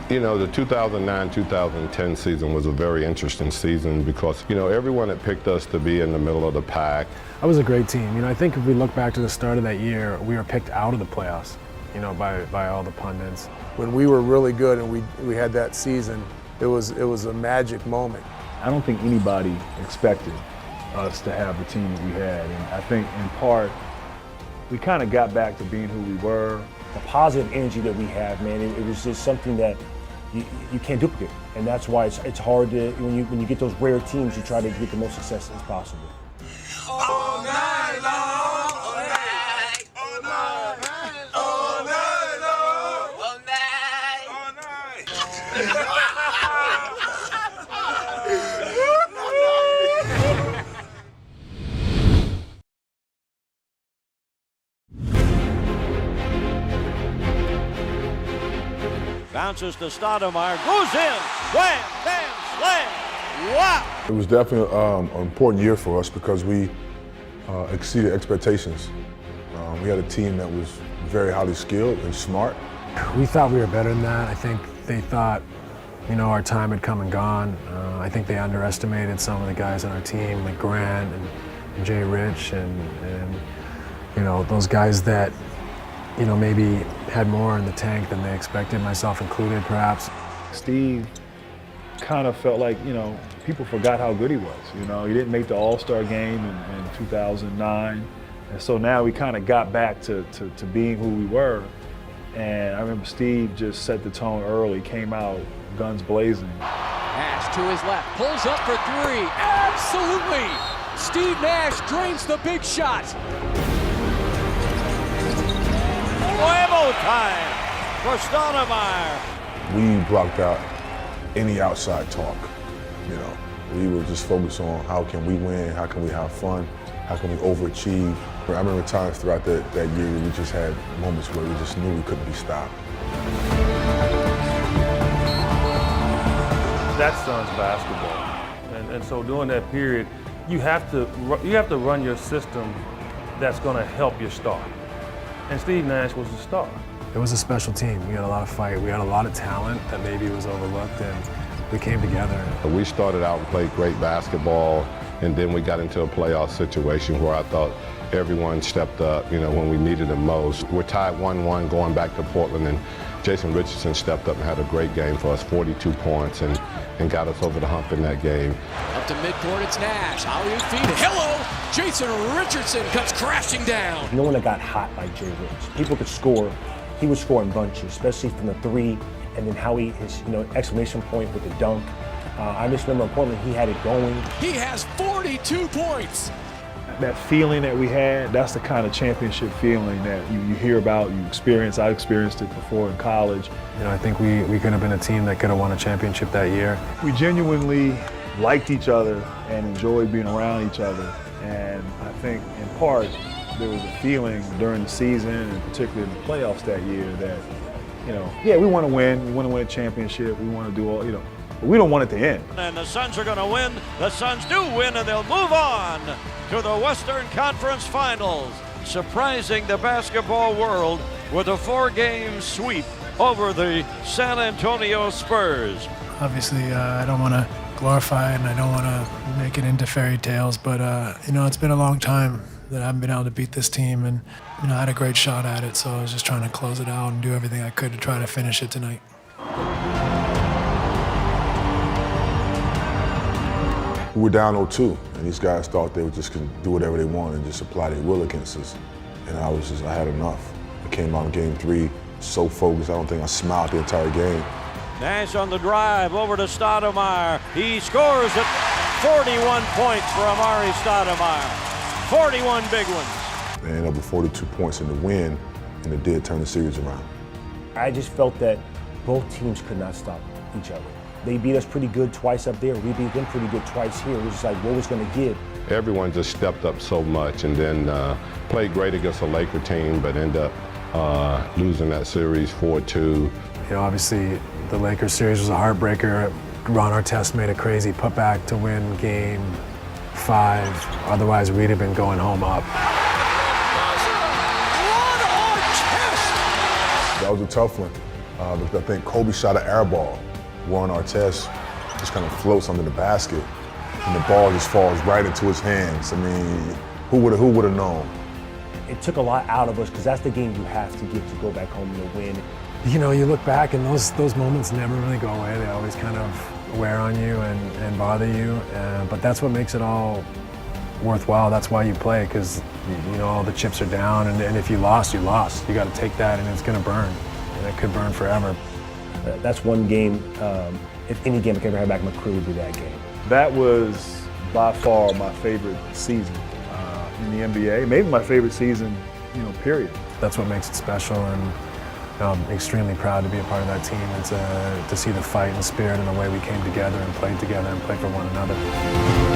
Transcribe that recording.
You know, the 2009-2010 season was a very interesting season because, you know, everyone had picked us to be in the middle of the pack. That was a great team. You know, I think if we look back to the start of that year, we were picked out of the playoffs, you know, by all the pundits. When we were really good and we had that season, it was a magic moment. I don't think anybody expected us to have the team that we had. And I think in part, we kind of got back to being who we were. The positive energy that we have, man, it was just something that you can't duplicate. And that's why it's hard to, when you get those rare teams, you try to get the most success as possible. All night long, all night, all night, all night long, all night, all night. Bounces to Stoudemire, goes in, wham, bam, slam, wow! It was definitely an important year for us because we exceeded expectations. We had a team that was very highly skilled and smart. We thought we were better than that. I think they thought, you know, our time had come and gone. I think they underestimated some of the guys on our team, like Grant and Jay Rich and you know, those guys that, you know, maybe had more in the tank than they expected, myself included, perhaps. Steve kind of felt like, you know, people forgot how good he was. You know, he didn't make the All-Star game in 2009. And so now we kind of got back to being who we were. And I remember Steve just set the tone early, came out guns blazing. Nash to his left, pulls up for three. Absolutely! Steve Nash drains the big shot. Nuevo time for Stoudemire. We blocked out any outside talk, you know. We were just focused on how can we win, how can we have fun, how can we overachieve. I remember times throughout that year where we just had moments where we just knew we couldn't be stopped. That's Suns basketball. And so during that period, you have to run your system that's going to help your star. And Steve Nash was the star. It was a special team. We had a lot of fight. We had a lot of talent that maybe was overlooked, and we came together. We started out and played great basketball, and then we got into a playoff situation where I thought everyone stepped up, you know, when we needed them most. We're tied 1-1 going back to Portland, and Jason Richardson stepped up and had a great game for us, 42 points, and got us over the hump in that game. Up to midcourt, it's Nash. Alley-oop feed. Hello! Jason Richardson comes crashing down. No one that got hot like Jay Rich. People could score. He would score in bunches, especially from the three, and then how his exclamation point with the dunk. I just remember in Portland, he had it going. He has 42 points. That feeling that we had, that's the kind of championship feeling that you hear about, you experience. I experienced it before in college. You know, I think we could have been a team that could have won a championship that year. We genuinely liked each other and enjoyed being around each other. And I think in part, there was a feeling during the season, and particularly in the playoffs that year, that, you know, yeah, we want to win. We want to win a championship. We want to do all, you know, but we don't want it to end. And the Suns are going to win. The Suns do win, and they'll move on to the Western Conference Finals, surprising the basketball world with a 4-game sweep over the San Antonio Spurs. Obviously, I don't want to glorify it, and I don't want to make it into fairy tales, but you know, it's been a long time that I haven't been able to beat this team, and you know, I had a great shot at it, so I was just trying to close it out and do everything I could to try to finish it tonight. We were down 0-2, and these guys thought they would just do whatever they wanted and just apply their will against us. And I had enough. I came out in game 3 so focused, I don't think I smiled the entire game. Nash on the drive over to Stoudemire. He scores at 41 points for Amari Stoudemire. 41 big ones. They ended up with 42 points in the win, and it did turn the series around. I just felt that both teams could not stop each other. They beat us pretty good twice up there. We beat them pretty good twice here. It was just like, what was going to give? Everyone just stepped up so much, and then played great against a Laker team, but ended up losing that series 4-2. You know, obviously, the Lakers series was a heartbreaker. Ron Artest made a crazy putback to win game 5. Otherwise, we'd have been going home up. That was a tough one. I think Kobe shot an air ball. Warren Artest just kind of floats under the basket, and the ball just falls right into his hands. I mean, who would have known? It took a lot out of us because that's the game you have to get to go back home and win. You know, you look back and those moments never really go away. They always kind of wear on you and bother you. But that's what makes it all worthwhile. That's why you play, because you know all the chips are down, and if you lost, you lost. You got to take that, and it's going to burn, and it could burn forever. That's one game. If any game I could ever have back in my career, would be that game. That was by far my favorite season in the NBA. Maybe my favorite season, period. That's what makes it special, and I'm extremely proud to be a part of that team and to see the fight and spirit and the way we came together and played for one another.